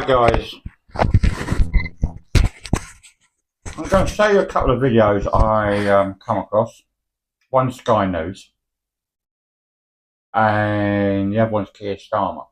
Hi guys, I'm going to show you a couple of videos I come across. One's Sky News and the other one's Keir Starmer.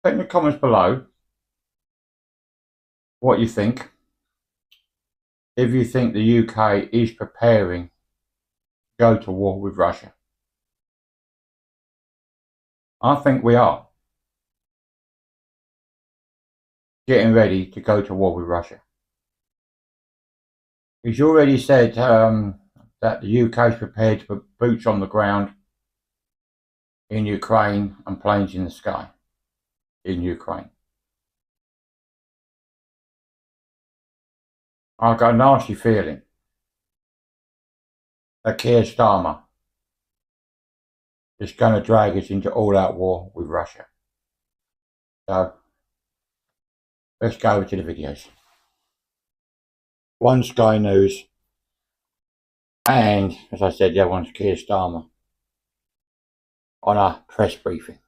Put in the comments below what you think. If you think the UK is preparing to go to war with Russia. I think we are getting ready to go to war with Russia. He's already said that the UK is prepared to put boots on the ground in Ukraine and planes in the sky in Ukraine. I've got a nasty feeling that Keir Starmer is going to drag us into all-out war with Russia. So, let's go over to the videos. One Sky News, and as I said, the other one's Keir Starmer on a press briefing.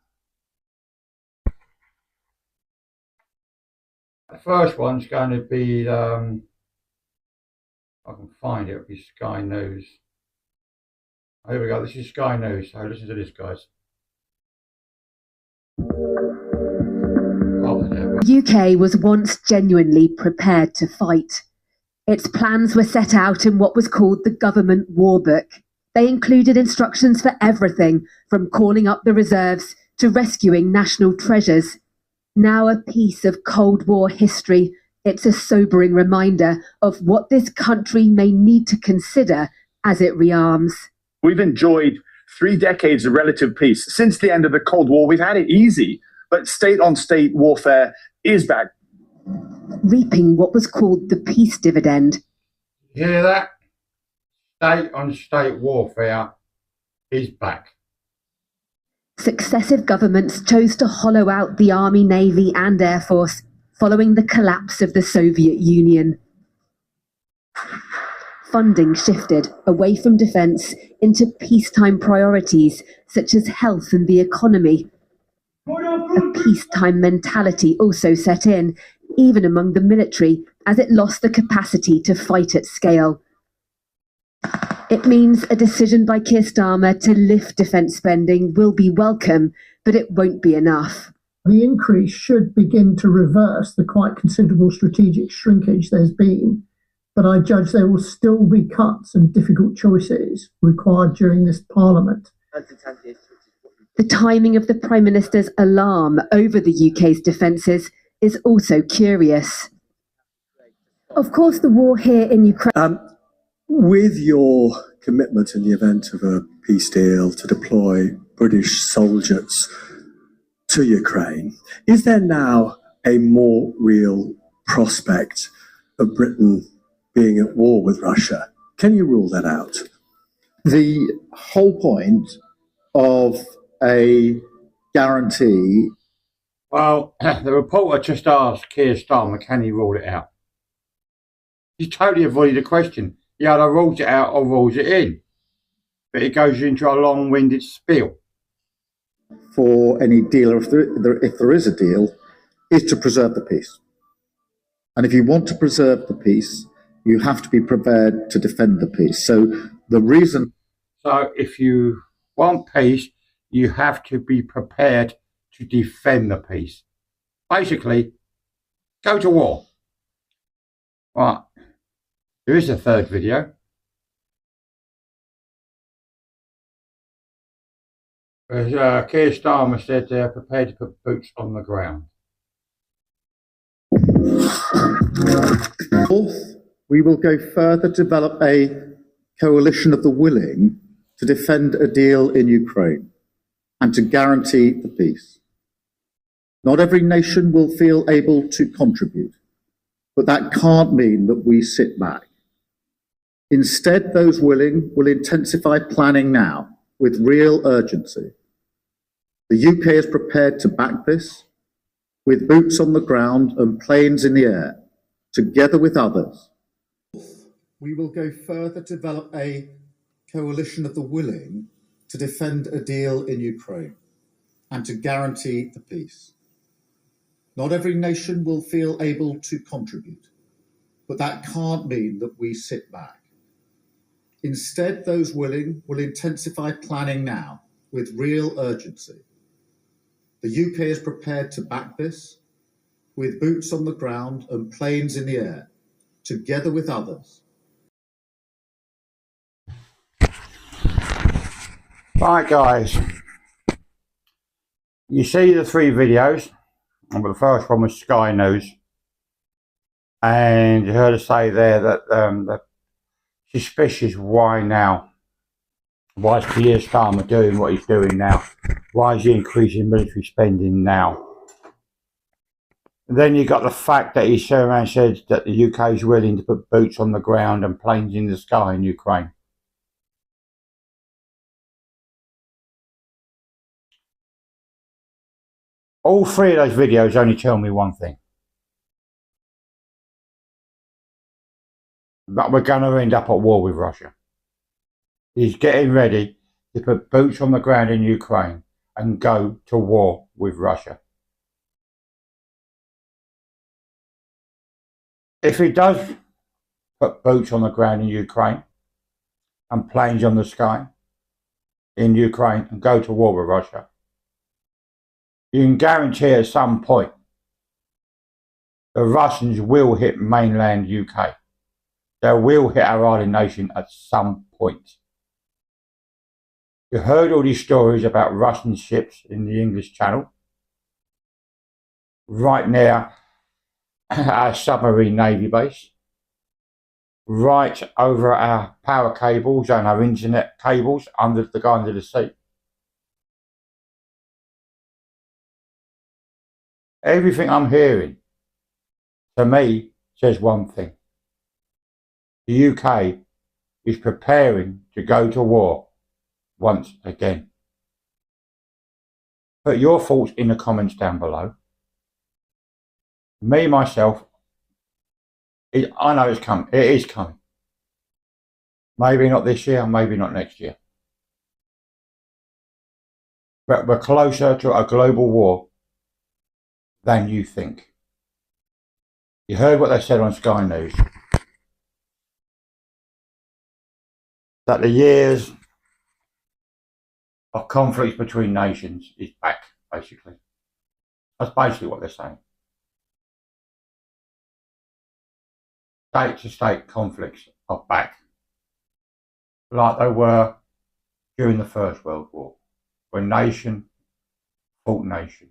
The first one's going to be, I can find it, it'll be Sky News. Oh, here we go, this is Sky News, so listen to this, guys. The UK was once genuinely prepared to fight. Its plans were set out in what was called the Government War Book. They included instructions for everything from calling up the reserves to rescuing national treasures. Now a piece of Cold War history, it's a sobering reminder of what this country may need to consider as it rearms. We've enjoyed 3 decades of relative peace. Since the end of the Cold War, we've had it easy, but state-on-state warfare is back. Reaping what was called the peace dividend. You hear that? State-on-state warfare is back. Successive governments chose to hollow out the Army, Navy and Air Force following the collapse of the Soviet Union. Funding shifted away from defence into peacetime priorities such as health and the economy. A peacetime mentality also set in, even among the military, as it lost the capacity to fight at scale. It means a decision by Keir Starmer to lift defence spending will be welcome, but it won't be enough. The increase should begin to reverse the quite considerable strategic shrinkage there's been, but I judge there will still be cuts and difficult choices required during this Parliament. The timing of the Prime Minister's alarm over the UK's defences is also curious. Of course, the war here in Ukraine... With your commitment in the event of a peace deal to deploy British soldiers to Ukraine, is there now a more real prospect of Britain being at war with Russia? Can you rule that out? The whole point of a guarantee... Well, the reporter just asked Keir Starmer, can he rule it out? He totally avoided the question. He either rules it out or rules it in. But it goes into a long-winded spiel. For any deal, or if there is a deal, is to preserve the peace. And if you want to preserve the peace, you have to be prepared to defend the peace. So the reason... So if you want peace, you have to be prepared to defend the peace. Basically, go to war. Right. There is a third video. As Keir Starmer said they're prepared to put boots on the ground. Fourth, we will go further to develop a coalition of the willing to defend a deal in Ukraine and to guarantee the peace. Not every nation will feel able to contribute, but that can't mean that we sit back. Instead, those willing will intensify planning now with real urgency. The UK is prepared to back this with boots on the ground and planes in the air, together with others. We will go further to develop a coalition of the willing to defend a deal in Ukraine and to guarantee the peace. Not every nation will feel able to contribute, but that can't mean that we sit back. Instead, those willing will intensify planning now with real urgency. The UK is prepared to back this with boots on the ground and planes in the air, together with others. Right, guys, you see the 3 videos. The first one was Sky News, and you heard her say there that they're suspicious. Why now? Why is Keir Starmer doing what he's doing now? Why is he increasing military spending now? And then you got the fact that he turned around and said that the UK is willing to put boots on the ground and planes in the sky in Ukraine. All 3 of those videos only tell me one thing. That we're going to end up at war with Russia. He's getting ready to put boots on the ground in Ukraine and go to war with Russia. If he does put boots on the ground in Ukraine and planes on the sky in Ukraine and go to war with Russia, you can guarantee at some point the Russians will hit mainland UK. They will hit our island nation at some point. You heard all these stories about Russian ships in the English Channel, right near our submarine navy base, right over our power cables and our internet cables under the sea. Everything I'm hearing, to me, says one thing. The UK is preparing to go to war once again. Put your thoughts in the comments down below. Me, myself, I know it's coming. It is coming. Maybe not this year, maybe not next year. But we're closer to a global war than you think. You heard what they said on Sky News. That the years of conflicts between nations is back, basically. That's basically what they're saying. State-to-state conflicts are back, like they were during the First World War, when nation fought nation.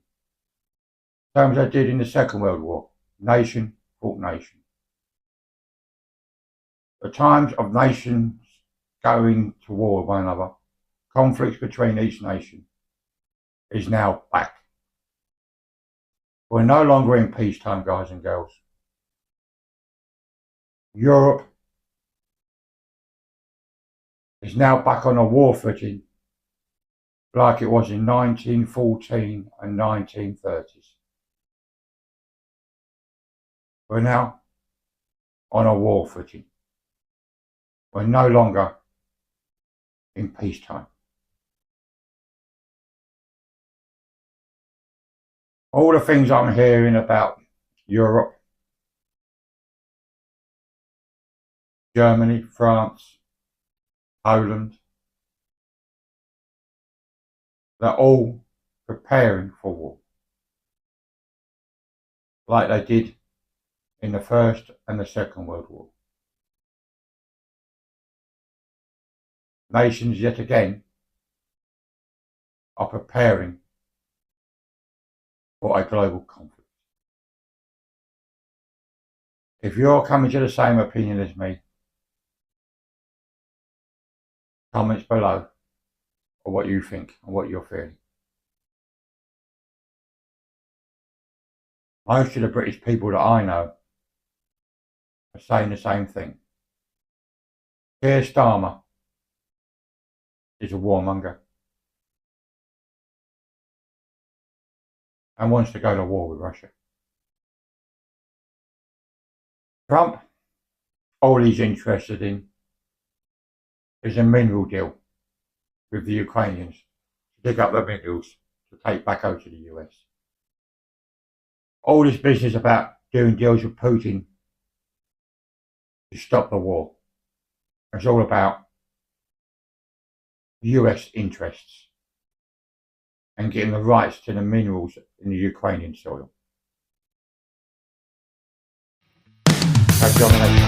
Same as they did in the Second World War, nation fought nation. The times of nations going to war with one another, conflicts between each nation, is now back. We're no longer in peacetime, guys and girls. Europe is now back on a war footing like it was in 1914 and 1930s. We're now on a war footing. We're no longer in peacetime. All the things I'm hearing about Europe, Germany, France, Poland, they're all preparing for war, like they did in the First and the Second World War. Nations yet again are preparing for a global conflict. If you're coming to the same opinion as me, comments below or what you think and what you're feeling. Most of the British people that I know are saying the same thing. Keir Starmer is a warmonger and wants to go to war with Russia. Trump, all he's interested in is a mineral deal with the Ukrainians to dig up the minerals to take back over to the US. All this business about doing deals with Putin to stop the war. It's all about US interests and getting the rights to the minerals in the Ukrainian soil. That's domination.